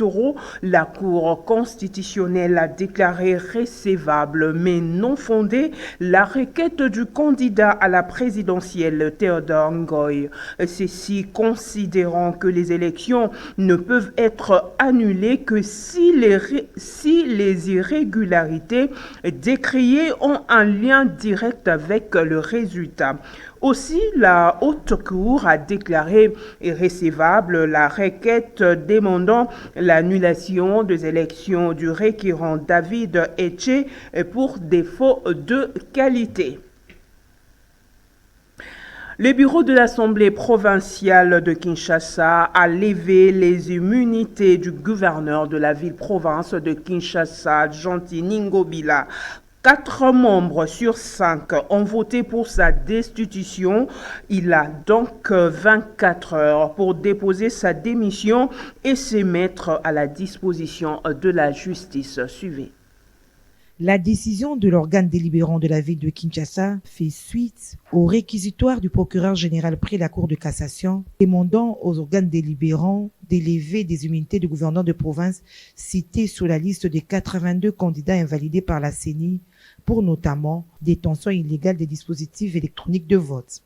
électoraux, la Cour constitutionnelle a déclaré recevable mais non fondée la requête du candidat à la présidentielle Théodore Ngoy. Ceci considérant que les élections ne peuvent être annulées que si les irrégularités décriées ont un lien direct avec le résultat. Aussi, la Haute Cour a déclaré irrecevable la requête demandant l'annulation des élections du requérant David Etche pour défaut de qualité. Le bureau de l'Assemblée provinciale de Kinshasa a levé les immunités du gouverneur de la ville-province de Kinshasa, Gentil Ningobila. 4 membres sur 5 ont voté pour sa destitution. Il a donc 24 heures pour déposer sa démission et se mettre à la disposition de la justice. Suivez. La décision de l'organe délibérant de la ville de Kinshasa fait suite au réquisitoire du procureur général près la Cour de cassation, demandant aux organes délibérants d'élever des immunités de gouverneur de province cités sur la liste des 82 candidats invalidés par la CENI pour notamment détention illégale des dispositifs électroniques de vote.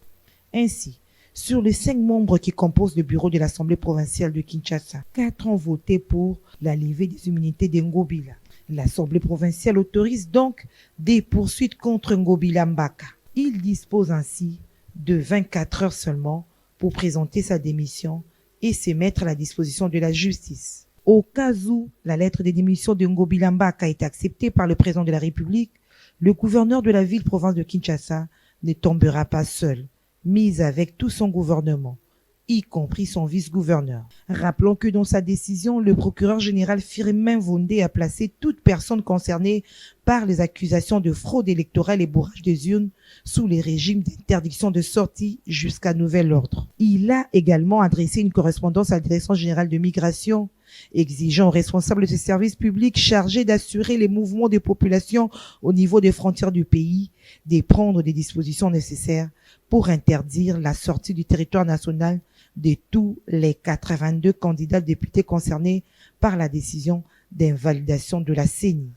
Ainsi, sur les 5 membres qui composent le bureau de l'Assemblée provinciale de Kinshasa, 4 ont voté pour la levée des immunités d'Ngobila. L'Assemblée provinciale autorise donc des poursuites contre Ngobila Mbaka. Il dispose ainsi de 24 heures seulement pour présenter sa démission et se mettre à la disposition de la justice. Au cas où la lettre de démission de Ngobila Mbaka est acceptée par le président de la République, le gouverneur de la ville-province de Kinshasa ne tombera pas seul, mais avec tout son gouvernement, y compris son vice-gouverneur. Rappelons que dans sa décision, le procureur général Firmin Vondé a placé toute personne concernée par les accusations de fraude électorale et bourrage des urnes sous les régimes d'interdiction de sortie jusqu'à nouvel ordre. Il a également adressé une correspondance à la Direction générale de migration, exigeant aux responsables de ces services publics chargés d'assurer les mouvements des populations au niveau des frontières du pays, de prendre des dispositions nécessaires pour interdire la sortie du territoire national de tous les 82 candidats députés concernés par la décision d'invalidation de la CENI.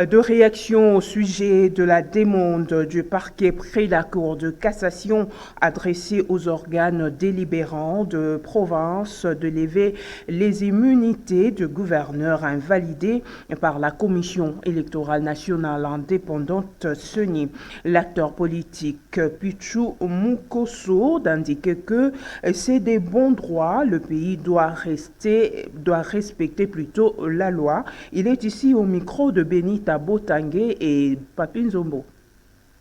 De réaction au sujet de la demande du parquet près la Cour de cassation adressée aux organes délibérants de province de lever les immunités de gouverneurs invalidés par la Commission électorale nationale indépendante CENI. L'acteur politique Pichou Mukoso d'indiquer que c'est des bons droits, le pays doit respecter plutôt la loi. Il est ici au micro de Benita Botangé et Papin Zombo.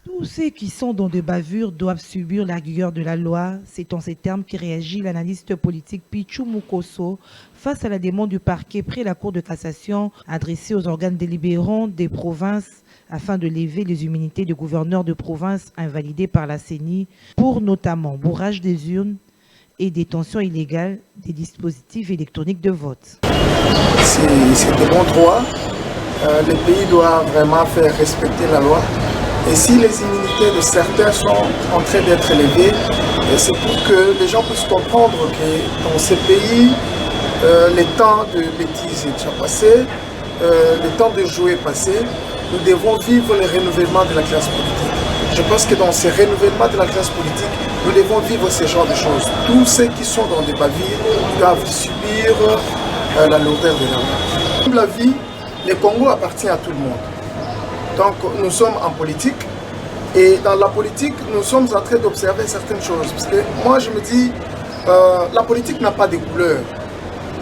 Tous ceux qui sont dans des bavures doivent subir la rigueur de la loi. C'est en ces termes que réagit l'analyste politique Pichou Mukoso face à la demande du parquet près la Cour de cassation adressée aux organes délibérants des provinces afin de lever les immunités de gouverneurs de province invalidés par la CENI pour notamment bourrage des urnes et détention illégale des dispositifs électroniques de vote. C'est de bons droits. Le pays doit vraiment faire respecter la loi. Et si les immunités de certains sont en train d'être levées, c'est pour que les gens puissent comprendre que dans ce pays, le temps de bêtises est déjà passé, le temps de jouer est passé. Nous devons vivre le renouvellement de la classe politique. Je pense que dans ce renouvellement de la classe politique, nous devons vivre ce genre de choses. Tous ceux qui sont dans des bavures doivent subir la lourdeur de la loi. Comme la vie, le Congo appartient à tout le monde. Donc nous sommes en politique et dans la politique, nous sommes en train d'observer certaines choses. Parce que moi je me dis, la politique n'a pas de couleur.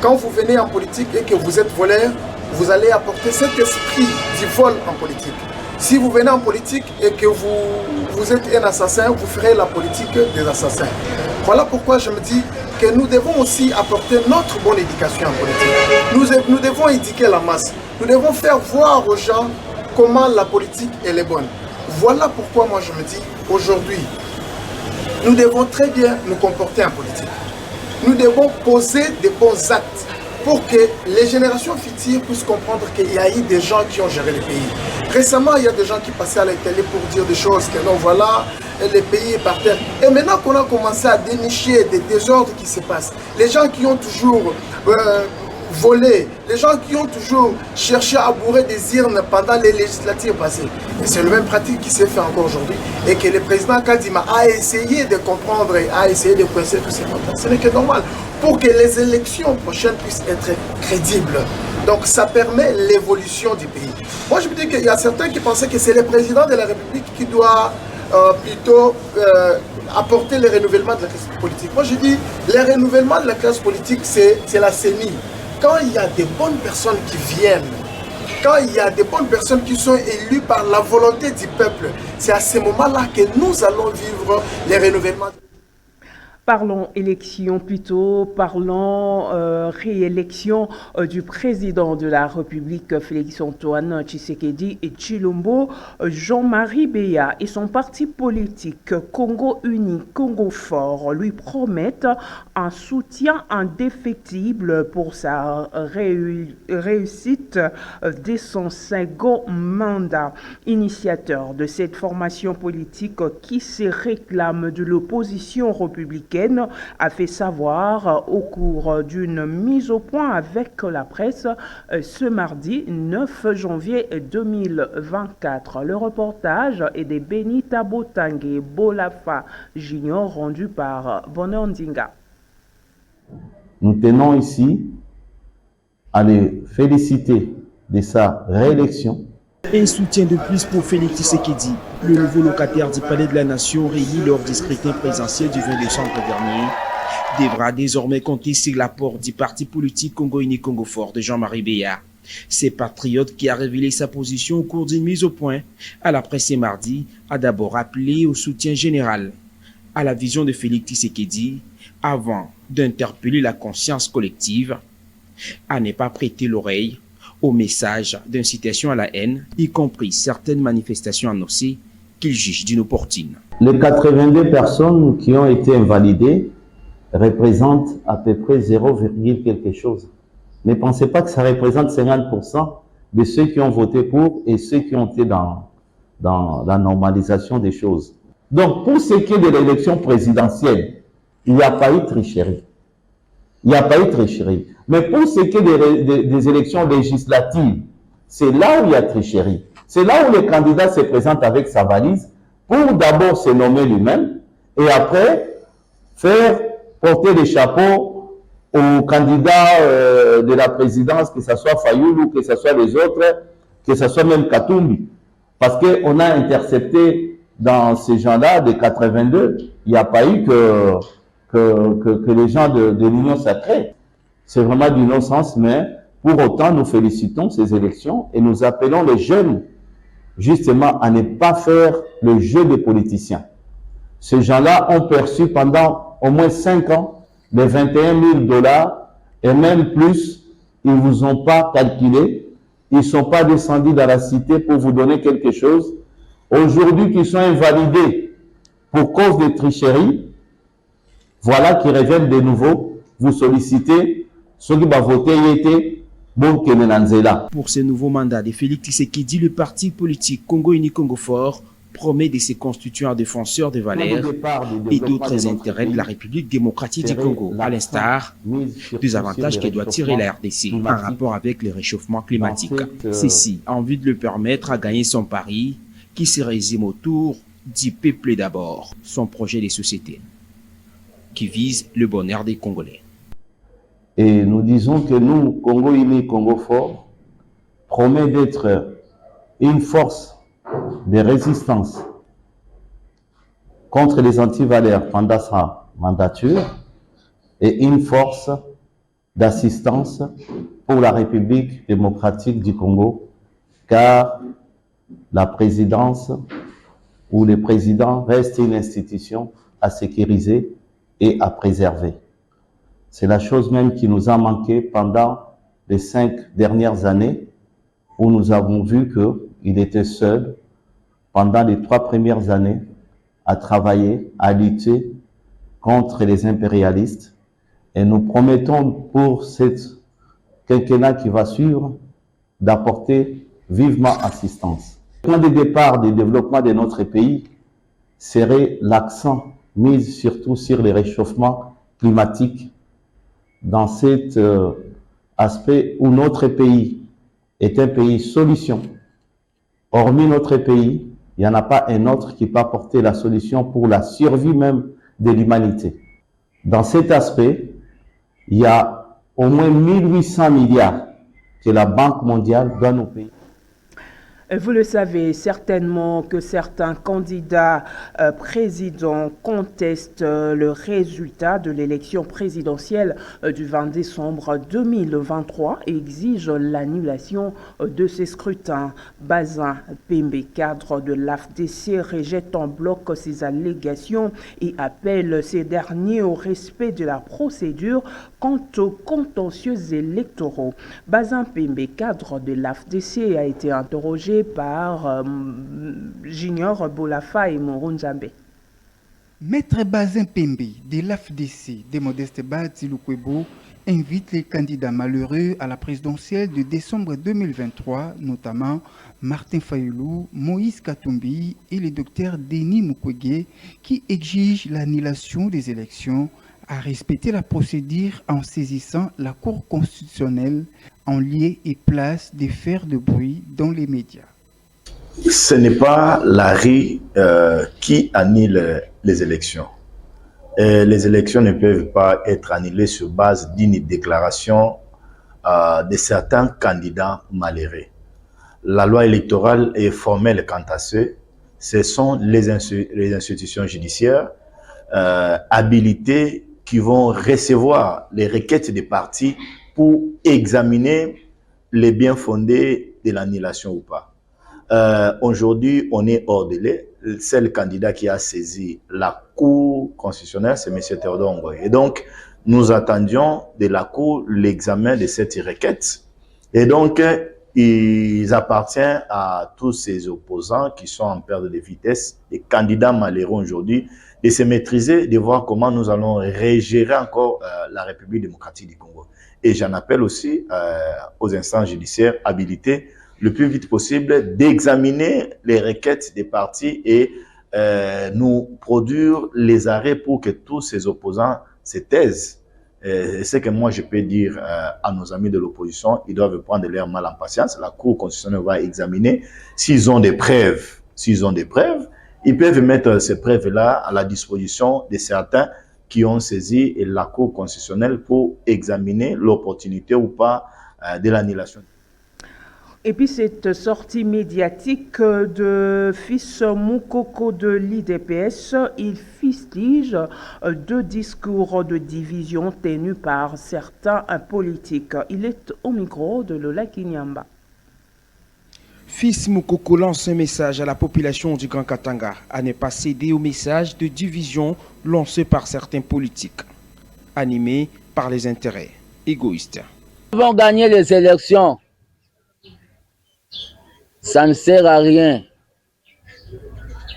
Quand vous venez en politique et que vous êtes voleur, vous allez apporter cet esprit du vol en politique. Si vous venez en politique et que vous êtes un assassin, vous ferez la politique des assassins. Voilà pourquoi je me dis que nous devons aussi apporter notre bonne éducation en politique. Nous devons éduquer la masse. Nous devons faire voir aux gens comment la politique elle est bonne. Voilà pourquoi moi je me dis, aujourd'hui, nous devons très bien nous comporter en politique. Nous devons poser des bons actes pour que les générations futures puissent comprendre qu'il y a eu des gens qui ont géré le pays. Récemment, il y a des gens qui passaient à la télé pour dire des choses que non, voilà, le pays est par terre. Et maintenant qu'on a commencé à dénicher des désordres qui se passent, les gens qui ont toujours volé, les gens qui ont toujours cherché à bourrer des urnes pendant les législatives passées. Et c'est le même pratique qui s'est fait encore aujourd'hui et que le président Kadima a essayé de comprendre et a essayé de coincer tous ces mandats. Ce n'est que normal pour que les élections prochaines puissent être crédibles. Donc ça permet l'évolution du pays. Moi je me dis qu'il y a certains qui pensaient que c'est le président de la République qui doit plutôt apporter le renouvellement de la classe politique. Moi je dis, le renouvellement de la classe politique, c'est la CENI. Quand il y a des bonnes personnes qui viennent, quand il y a des bonnes personnes qui sont élues par la volonté du peuple, c'est à ce moment-là que nous allons vivre les renouvellements. Parlons élection plutôt, parlons réélection du président de la République, Félix-Antoine Tshisekedi et Tshilombo. Jean-Marie Beya et son parti politique Congo Uni, Congo Fort lui promettent un soutien indéfectible pour sa réussite dès son second mandat. Initiateur de cette formation politique qui se réclame de l'opposition républicaine, a fait savoir au cours d'une mise au point avec la presse ce mardi 9 janvier 2024. Le reportage est de Benita Botangue Bolafa Junior rendu par Bonheur Ndinga. Nous tenons ici à les féliciter de sa réélection. Un soutien de plus pour Félix Tshisekedi, le nouveau locataire du Palais de la Nation réélu lors du scrutin présidentiel du 20 décembre dernier, devra désormais compter sur l'apport du parti politique Congo Uni Congo Fort de Jean-Marie Beya. C'est patriote qui a révélé sa position au cours d'une mise au point à la presse mardi a d'abord appelé au soutien général à la vision de Félix Tshisekedi avant d'interpeller la conscience collective à ne pas prêter l'oreille au message d'incitation à la haine, y compris certaines manifestations annoncées qu'il juge d'inopportunes. Les 82 personnes qui ont été invalidées représentent à peu près 0, quelque chose. Ne pensez pas que ça représente 50% de ceux qui ont voté pour et ceux qui ont été dans la normalisation des choses. Donc, pour ce qui est de l'élection présidentielle, il n'y a pas eu tricherie. Il n'y a pas eu tricherie. Mais pour ce qui est des élections législatives, c'est là où il y a tricherie. C'est là où le candidat se présente avec sa valise pour d'abord se nommer lui-même et après faire porter les chapeaux aux candidats de la présidence, que ce soit Fayoulou, que ce soit les autres, que ce soit même Katumbi. Parce qu'on a intercepté dans ces gens-là, de 82, il n'y a pas eu que les gens de l'Union sacrée. C'est vraiment du non-sens, mais pour autant, nous félicitons ces élections et nous appelons les jeunes justement à ne pas faire le jeu des politiciens. Ces gens-là ont perçu pendant au moins 5 ans les 21 000 $ et même plus. Ils ne vous ont pas calculé. Ils ne sont pas descendus dans la cité pour vous donner quelque chose. Aujourd'hui, qu'ils sont invalidés pour cause de tricherie, voilà qu'ils reviennent de nouveau vous solliciter. Ceux qui vont voter étaient bon que Nenanzela. Pour ce nouveau mandat de Félix Tshisekedi, le parti politique Congo Uni Congo Fort promet de se constituer un défenseur des valeurs et d'autres intérêts de la République démocratique du Congo, à l'instar des avantages que doit tirer la RDC en rapport avec le réchauffement climatique. Ceci a envie de le permettre à gagner son pari qui se résume autour du peuple d'abord, son projet de société qui vise le bonheur des Congolais. Et nous disons que nous, Congo Uni, Congo Fort, promet d'être une force de résistance contre les antivaleurs pendant sa mandature et une force d'assistance pour la République démocratique du Congo, car la présidence ou le président reste une institution à sécuriser et à préserver. C'est la chose même qui nous a manqué pendant les 5 dernières années où nous avons vu qu'il était seul pendant les 3 premières années à travailler, à lutter contre les impérialistes. Et nous promettons pour cette quinquennat qui va suivre d'apporter vivement assistance. Le point de départ du développement de notre pays serait l'accent mis surtout sur les réchauffements climatiques dans cette aspect où notre pays est un pays solution. Hormis notre pays, il n'y en a pas un autre qui peut apporter la solution pour la survie même de l'humanité. Dans cet aspect, il y a au moins 1800 milliards que la Banque mondiale doit nous payer. Vous le savez certainement que certains candidats présidents contestent le résultat de l'élection présidentielle du 20 décembre 2023 et exigent l'annulation de ces scrutins. Bazin Pembe, cadre de l'AFDC, rejette en bloc ces allégations et appelle ces derniers au respect de la procédure quant aux contentieux électoraux. Bazin Pembe, cadre de l'AFDC, a été interrogé par Junior Bolafa et Morunzambe. Maître Bazin Pembe de l'AFDC de Modeste Badzi Lukwebo invite les candidats malheureux à la présidentielle de décembre 2023, notamment Martin Fayulu, Moïse Katumbi et le docteur Denis Mukwege, qui exigent l'annulation des élections, à respecter la procédure en saisissant la Cour constitutionnelle en lieu et place de faire de bruit dans les médias. Ce n'est pas la RI qui annule les élections. Les élections ne peuvent pas être annulées sur base d'une déclaration de certains candidats malheureux. La loi électorale est formelle quant à ce sont les institutions judiciaires habilitées qui vont recevoir les requêtes des partis pour examiner les biens fondés de l'annulation ou pas. Aujourd'hui, on est hors délai. Le seul candidat qui a saisi la Cour constitutionnelle, c'est M. Théodore Ngoy. Et donc, nous attendions de la Cour l'examen de cette requête. Et donc, il appartient à tous ces opposants qui sont en perte de vitesse, les candidats malheureux aujourd'hui, de se maîtriser, de voir comment nous allons régérer encore la République démocratique du Congo. Et j'en appelle aussi aux instances judiciaires habilitées le plus vite possible d'examiner les requêtes des partis et nous produire les arrêts pour que tous ces opposants se taisent. C'est que moi je peux dire à nos amis de l'opposition, ils doivent prendre leur mal en patience. La Cour constitutionnelle va examiner s'ils ont des preuves. S'ils ont des preuves, ils peuvent mettre ces preuves-là à la disposition de certains qui ont saisi la Cour constitutionnelle pour examiner l'opportunité ou pas de l'annulation. Et puis cette sortie médiatique de Fils Moukoko de l'IDPS, il fustige deux discours de division tenus par certains politiques. Il est au micro de Lola Kinyamba. Fils Moukoko lance un message à la population du Grand Katanga à ne pas céder au message de division lancé par certains politiques, animés par les intérêts égoïstes. Nous vont gagner les élections. Ça ne sert à rien.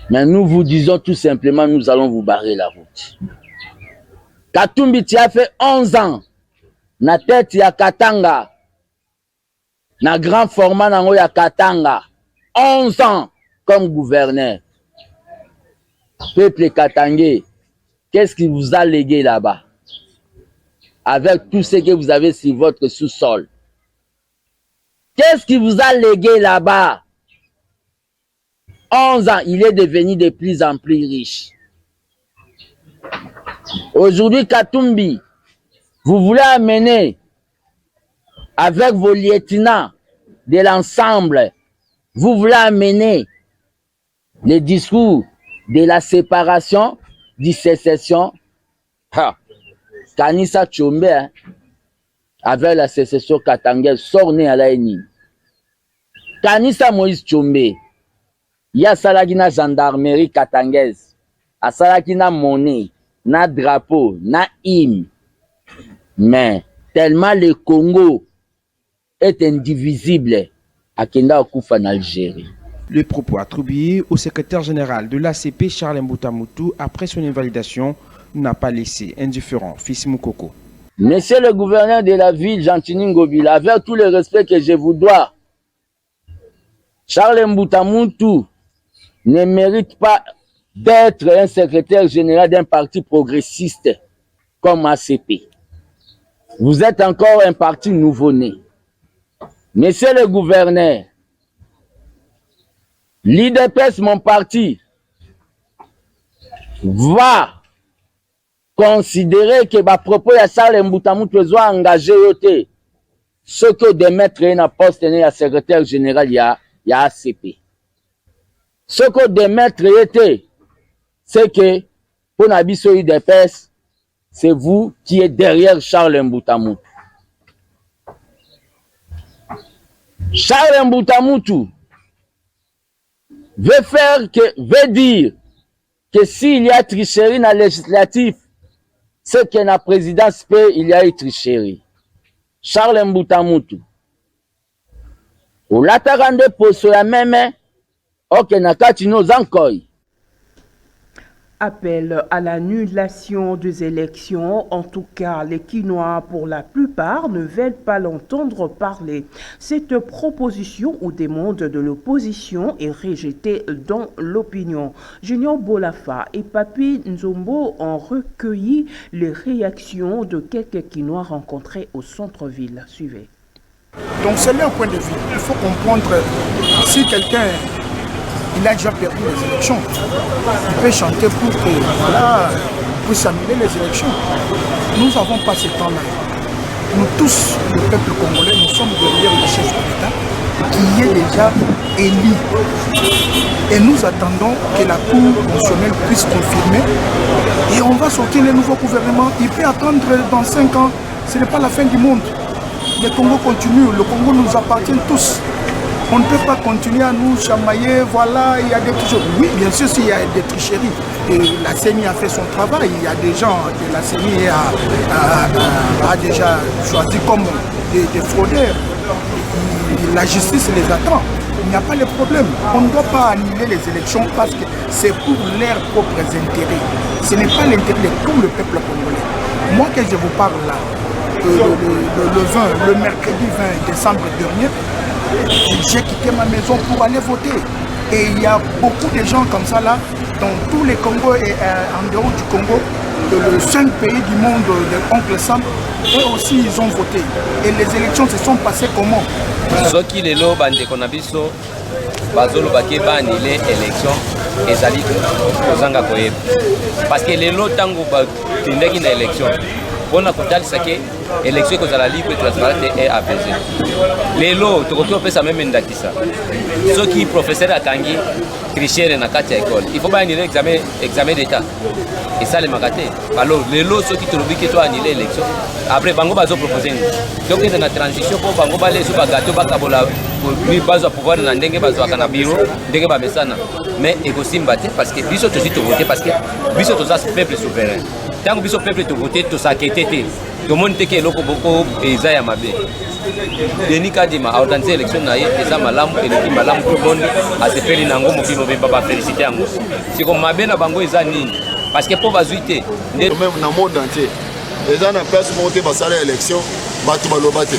Mais nous vous disons tout simplement, nous allons vous barrer la route. Katumbi, tu as fait 11 ans. Na tête ya Katanga. Na grand format nango ya Katanga. 11 ans comme gouverneur. Peuple katangais, qu'est-ce qui vous a légué là-bas? Avec tout ce que vous avez sur votre sous-sol. Qu'est-ce qui vous a légué là-bas? 11 ans, il est devenu de plus en plus riche. Aujourd'hui, Katumbi, vous voulez amener avec vos lieutenants de l'ensemble, vous voulez amener les discours de la séparation, de sécession. Kanissa Tchombe, hein, avec la sécession katangaise, sort né à la eni. Kanissa Moïse Tchombe, il y a salaki na gendarmerie katangaise, a salaki na monnaie, na drapeau, na hymne. Mais tellement le Congo est indivisible, à Kenda Okufa en Algérie. Le propos attribué au secrétaire général de l'ACP, Charles Mboutamoutou, après son invalidation, n'a pas laissé indifférent Fils Moukoko. Monsieur le gouverneur de la ville, Gentini Ngobila, avec tout le respect que je vous dois, Charles Mboutamoutou ne mérite pas d'être un secrétaire général d'un parti progressiste comme ACP. Vous êtes encore un parti nouveau-né. Monsieur le gouverneur, l'IDPS, mon parti, va considérer que à propos de Charles Mbutamutu soit engagé ce que de mettre un poste à secrétaire général il y a ACP. Ce que de mettre c'est que pour Nabiso IDPS, c'est vous qui êtes derrière Charles Mbutamutu. Charles Mbutamutu veut dire que s'il y a tricherie dans le législatif, c'est que dans la présidence il y a eu tricherie. Charles Mbutamutu. Ou l'attaquant poso ya même, ok nakati nos encore. Appel à l'annulation des élections. En tout cas, les Quinois, pour la plupart, ne veulent pas l'entendre parler. Cette proposition ou demande de l'opposition est rejetée dans l'opinion. Junior Bolafa et Papi Nzombo ont recueilli les réactions de quelques Quinois rencontrés au centre-ville. Suivez. Donc c'est leur point de vue. Il faut comprendre si quelqu'un il a déjà perdu les élections. Il peut chanter pour que voilà, puisse annuler les élections. Nous n'avons pas ce temps-là. Nous tous, le peuple congolais, nous sommes derrière le chef de l'État qui est déjà élu. Et nous attendons que la Cour constitutionnelle puisse confirmer. Et on va sortir le nouveau gouvernement. Il peut attendre dans 5 ans. Ce n'est pas la fin du monde. Le Congo continue. Le Congo nous appartient tous. On ne peut pas continuer à nous chamailler, voilà, il y a des tricheries. Oui, bien sûr, s'il y a des tricheries. Et la CENI a fait son travail. Il y a des gens que la CENI a déjà choisi comme des fraudeurs. La justice les attend. Il n'y a pas de problème. On ne doit pas annuler les élections parce que c'est pour leurs propres intérêts. Ce n'est pas l'intérêt de tout le peuple congolais. Moi que je vous parle là, le mercredi 20 décembre dernier, j'ai quitté ma maison pour aller voter. Et il y a beaucoup de gens comme ça là, dans tous les Congos et en dehors du Congo, les 5 pays du monde de Oncle Sam, eux aussi ils ont voté. Et les élections se sont passées comment? Soki lelo bande konabiso bazolo bake ba annuler élection ezali kozanga koyeba. Parce que lelo tango ba tindaki na élection. Pona kotalisa ke élection kozala libre transparente et apaisée. Lelo tokoki opesa même ndakisa. Soki professeur akangi tricher na kati ya école, il faut pas annuler examen d'état. Et ça les makate. Alors lelo soki tolobi ke to annuler élection, après bango bazo proposer. Donc c'est na transition pour bango ba leso ba gato ba kabola ni bazo pouvoir na ndenge bazo akana bureau, ndenge ba mesana. Mais ekosimba te parce que biso tosi to voter parce que biso toza peuple souverain. Tant que biso peuple to voter to s'inquiéter te. Tout le monde te ke loko boko eza ya mabe. Denis Kadima a organisé l'élection na ye eza malamu eleki malamu tout le monde a se peli nango mokino bemba ba féliciter yango. C'est comme mabe na bango eza nini parce que pour bazuité même dans le monde entier les gens na place monter basala élection batu baloba te.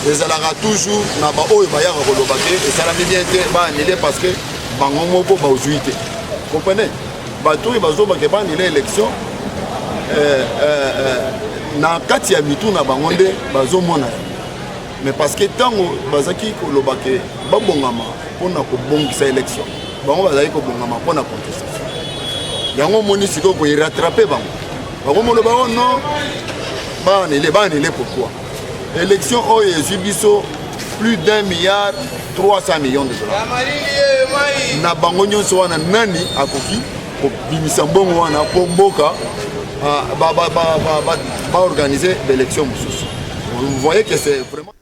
Les alara toujours na ba oyo ba yaka koloba te et ça la bien te ba annuler parce que bango moko ba ozuité. Comprenez? Batu bazo ba ke ba annuler élection na kati ya mitu na bango nde bazo mona. Mais parce que tango bazaki koloba ke ba bongama pona ko bongisa élection. Bango bazaki ko bongama pona contestation. Yango moni siko ko rattraper bango. Bango moloba oh non ba annuler pourquoi? Élection oyo ezibiso plus d'1,3 milliard de dollars. Na bango nyonso wana nani akoki ko bimisa mbongo wana po mboka ba organiser l'élection mosusu. Vous voyez que c'est vraiment.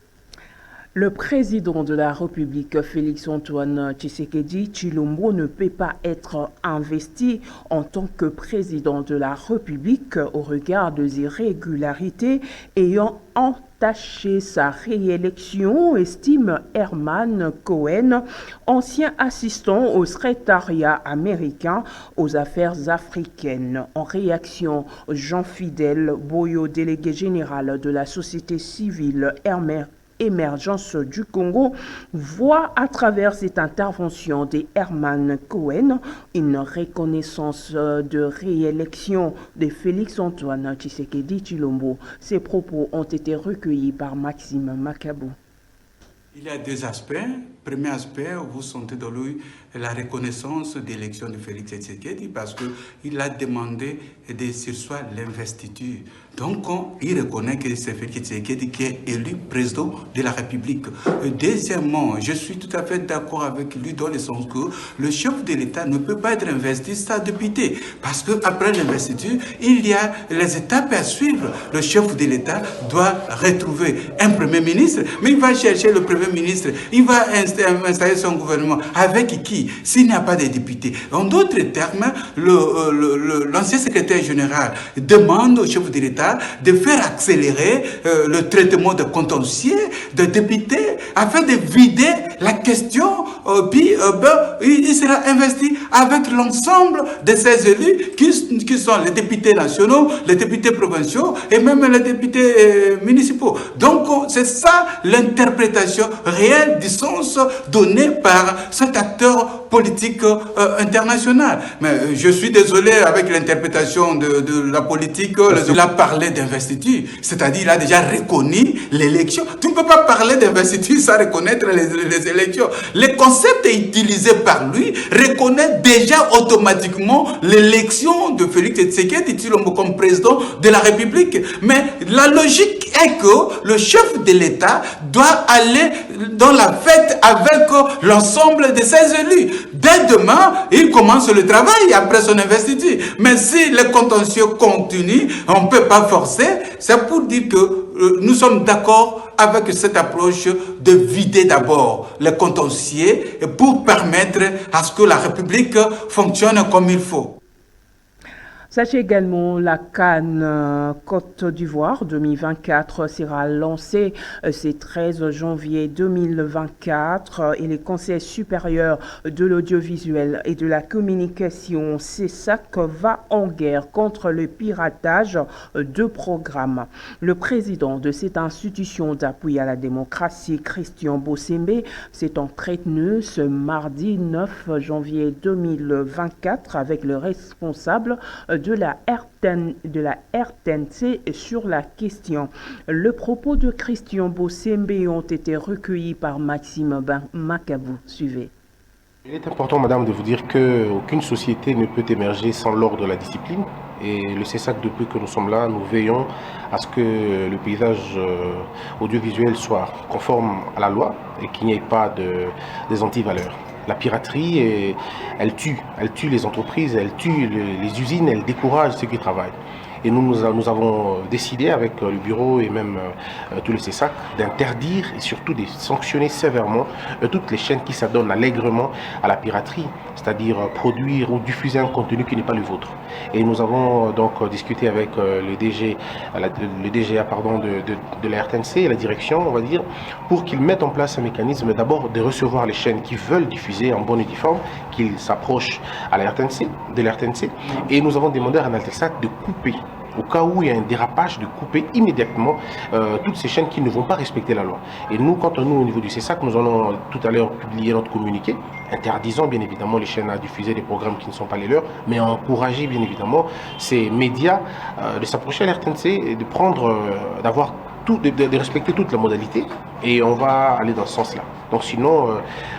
Le président de la République, Félix-Antoine Tshisekedi Tshilombo, ne peut pas être investi en tant que président de la République au regard des irrégularités ayant entaché sa réélection, estime Herman Cohen, ancien assistant au secrétariat américain aux affaires africaines. En réaction, Jean-Fidèle Boyo, délégué général de la société civile émergence du Congo voit à travers cette intervention de Herman Cohen une reconnaissance de réélection de Félix-Antoine Tshisekedi Tshilombo. Ces propos ont été recueillis par Maxime Makabou. Il y a deux aspects. Premier aspect, vous sentez dans lui la reconnaissance de l'élection de Félix Tshisekedi parce qu'il a demandé de sursoir l'investiture. Donc, il reconnaît que c'est Félix Tshisekedi qui est élu président de la République. Deuxièmement, je suis tout à fait d'accord avec lui dans le sens que le chef de l'État ne peut pas être investi sans député parce qu'après l'investiture, il y a les étapes à suivre. Le chef de l'État doit retrouver un Premier ministre, mais il va chercher le Premier ministre, il va installer son gouvernement. Avec qui? S'il n'y a pas de députés. En d'autres termes, l'ancien secrétaire général demande au chef de l'État de faire accélérer le traitement de contentieux de députés afin de vider la question. Puis il sera investi avec l'ensemble de ces élus qui sont les députés nationaux, les députés provinciaux et même les députés municipaux. Donc c'est ça l'interprétation réelle du sens donné par cet acteur politique international. Mais je suis désolé avec l'interprétation de la politique. Il a parlé d'investiture, c'est-à-dire il a déjà reconnu l'élection. Tu ne peux pas parler d'investiture sans reconnaître les élections. Le concept utilisé par lui reconnaît déjà automatiquement l'élection de Félix Tshisekedi Tshilombo comme président de la République. Mais la logique est que le chef de l'État doit aller dans la fête avec l'ensemble de ses élus. Dès demain, il commence le travail après son investiture. Mais si le contentieux continue, on ne peut pas forcer. C'est pour dire que nous sommes d'accord avec cette approche de vider d'abord les contentieux pour permettre à ce que la République fonctionne comme il faut. Sachez également la CAN Côte d'Ivoire 2024 sera lancée ce 13 janvier 2024 et le Conseil supérieur de l'audiovisuel et de la communication CESAC va en guerre contre le piratage de programmes. Le président de cette institution d'appui à la démocratie, Christian Bossembe, s'est entretenu ce mardi 9 janvier 2024 avec le responsable de la RTNC sur la question. Le propos de Christian Bossembe ont été recueillis par Maxime Makabou. Suivez. Il est important, madame, de vous dire qu'aucune société ne peut émerger sans l'ordre de la discipline. Et le CESAC, depuis que nous sommes là, nous veillons à ce que le paysage audiovisuel soit conforme à la loi et qu'il n'y ait pas des antivaleurs. La piraterie, elle tue les entreprises, elle tue les usines, elle décourage ceux qui travaillent. Et nous avons décidé avec le bureau et même tout le CESAC d'interdire et surtout de sanctionner sévèrement toutes les chaînes qui s'adonnent allègrement à la piraterie, c'est-à-dire produire ou diffuser un contenu qui n'est pas le vôtre. Et nous avons donc discuté avec le DGA de la RTNC et la direction, on va dire, pour qu'ils mettent en place un mécanisme d'abord de recevoir les chaînes qui veulent diffuser en bonne et due forme, qu'ils s'approchent à la RTNC, de la RTNC, et nous avons demandé à Naltesac de couper, au cas où il y a un dérapage, de couper immédiatement toutes ces chaînes qui ne vont pas respecter la loi. Et nous, quant à nous, au niveau du CESAC, nous allons tout à l'heure publier notre communiqué, interdisant bien évidemment les chaînes à diffuser des programmes qui ne sont pas les leurs, mais à encourager bien évidemment ces médias de s'approcher à la RTNC et de prendre, de respecter toute la modalité, et on va aller dans ce sens-là. Donc sinon,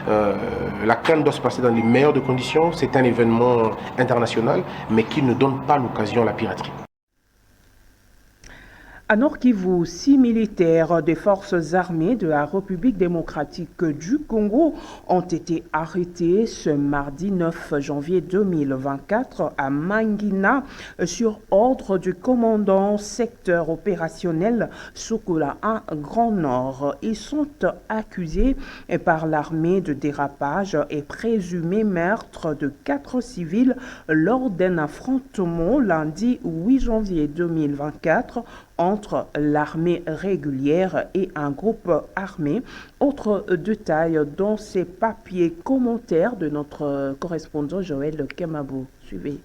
la CAN doit se passer dans les meilleures des conditions. C'est un événement international, mais qui ne donne pas l'occasion à la piraterie. À Nord Kivu, 6 militaires des forces armées de la République démocratique du Congo ont été arrêtés ce mardi 9 janvier 2024 à Mangina sur ordre du commandant secteur opérationnel Sokola 1 Grand Nord. Ils sont accusés par l'armée de dérapage et présumé meurtre de 4 civils lors d'un affrontement lundi 8 janvier 2024 entre l'armée régulière et un groupe armé. Autre détail dans ces papiers commentaires de notre correspondant Joël Kemabou. Suivez.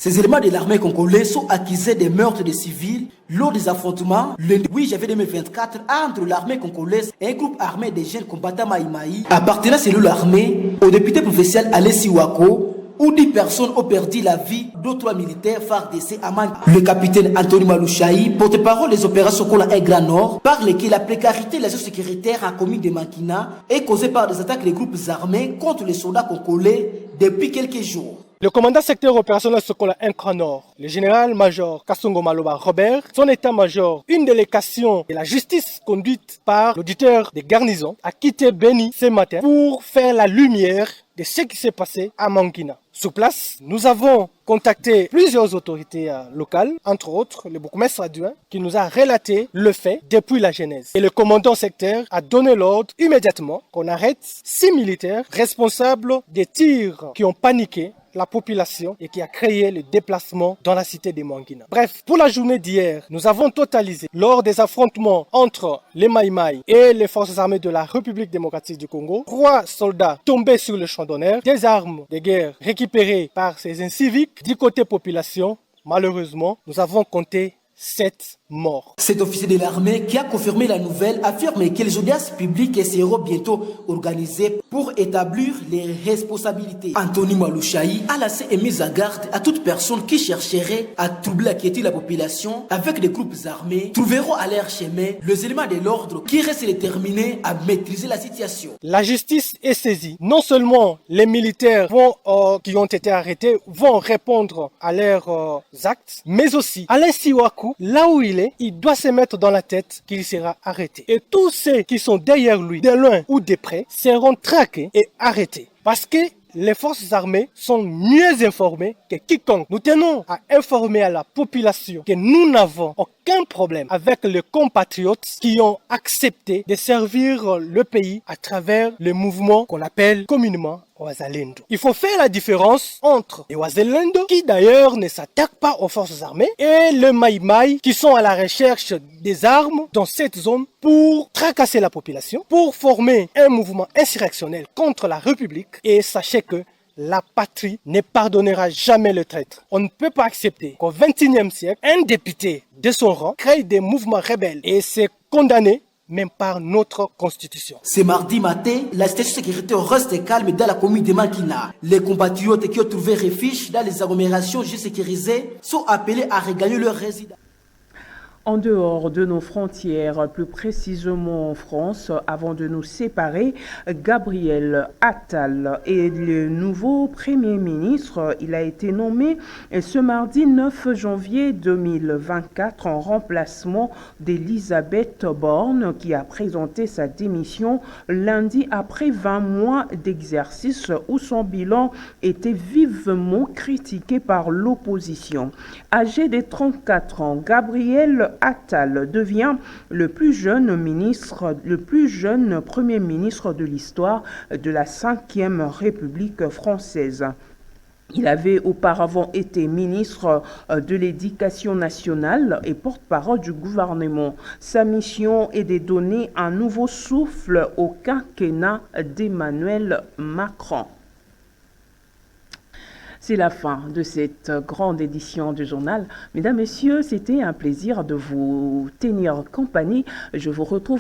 Ces éléments de l'armée congolaise sont accusés des meurtres de civils lors des affrontements le 8 janvier 2024 entre l'armée congolaise et un groupe armé des jeunes combattants Maïmaï appartenant selon l'armée au député provincial Alessi Wako, où 10 personnes ont perdu la vie, d'autres militaires FARDC à Mangina. Le capitaine Anthony Malouchaï, porte-parole des opérations Kola et Grand Nord, parle que la précarité de la gestion sécuritaire en commune de Mangina est causée par des attaques des groupes armés contre les soldats congolais depuis quelques jours. Le commandant secteur opérationnel Sokola 1 Grand Nord, le général-major Kassongo Maloba Robert, son état-major, une délégation de la justice conduite par l'auditeur des garnisons, a quitté Beni ce matin pour faire la lumière de ce qui s'est passé à Mangina. Sur place, nous avons contacté plusieurs autorités locales, entre autres le bourgmestre adjoint, qui nous a relaté le fait depuis la genèse. Et le commandant secteur a donné l'ordre immédiatement qu'on arrête 6 militaires responsables des tirs qui ont paniqué la population et qui a créé le déplacement dans la cité de Mangina. Bref, pour la journée d'hier, nous avons totalisé, lors des affrontements entre les Maïmaï et les forces armées de la République démocratique du Congo, 3 soldats tombés sur le champ d'honneur, des armes de guerre récupérées par ces inciviques. Du côté population, malheureusement, nous avons compté 7 morts. Cet officier de l'armée qui a confirmé la nouvelle affirme que les audiences publiques seront bientôt organisées pour établir les responsabilités. Anthony Malouchaï a laissé et mis à garde à toute personne qui chercherait à troubler la quiétude de la population avec des groupes armés trouveront à leur chemin les éléments de l'ordre qui restent déterminés à maîtriser la situation. La justice est saisie. Non seulement les militaires qui ont été arrêtés vont répondre à leurs actes, mais aussi Alain Siwaku, là où il doit se mettre dans la tête qu'il sera arrêté. Et tous ceux qui sont derrière lui, de loin ou de près, seront traqués et arrêtés. Parce que les forces armées sont mieux informées que quiconque. Nous tenons à informer à la population que nous n'avons aucun problème avec les compatriotes qui ont accepté de servir le pays à travers le mouvement qu'on appelle communément Wazalendo. Il faut faire la différence entre les Wazalendo, qui d'ailleurs ne s'attaquent pas aux forces armées, et les Maïmaï, qui sont à la recherche des armes dans cette zone pour tracasser la population, pour former un mouvement insurrectionnel contre la République. Et sachez que la patrie ne pardonnera jamais le traître. On ne peut pas accepter qu'au XXIe siècle, un député de son rang crée des mouvements rebelles et c'est condamné même par notre constitution. Ce mardi matin, la situation sécuritaire reste calme dans la commune de Mangina. Les compatriotes qui ont trouvé refuge dans les agglomérations sécurisées sont appelés à regagner leur résidence. En dehors de nos frontières, plus précisément en France, avant de nous séparer, Gabriel Attal est le nouveau Premier ministre. Il a été nommé ce mardi 9 janvier 2024 en remplacement d'Elisabeth Borne qui a présenté sa démission lundi après 20 mois d'exercice où son bilan était vivement critiqué par l'opposition. Âgé de 34 ans, Gabriel Attal devient le plus jeune Premier ministre de l'histoire de la Ve République française. Il avait auparavant été ministre de l'Éducation nationale et porte-parole du gouvernement. Sa mission est de donner un nouveau souffle au quinquennat d'Emmanuel Macron. C'est la fin de cette grande édition du journal. Mesdames, Messieurs, c'était un plaisir de vous tenir compagnie. Je vous retrouve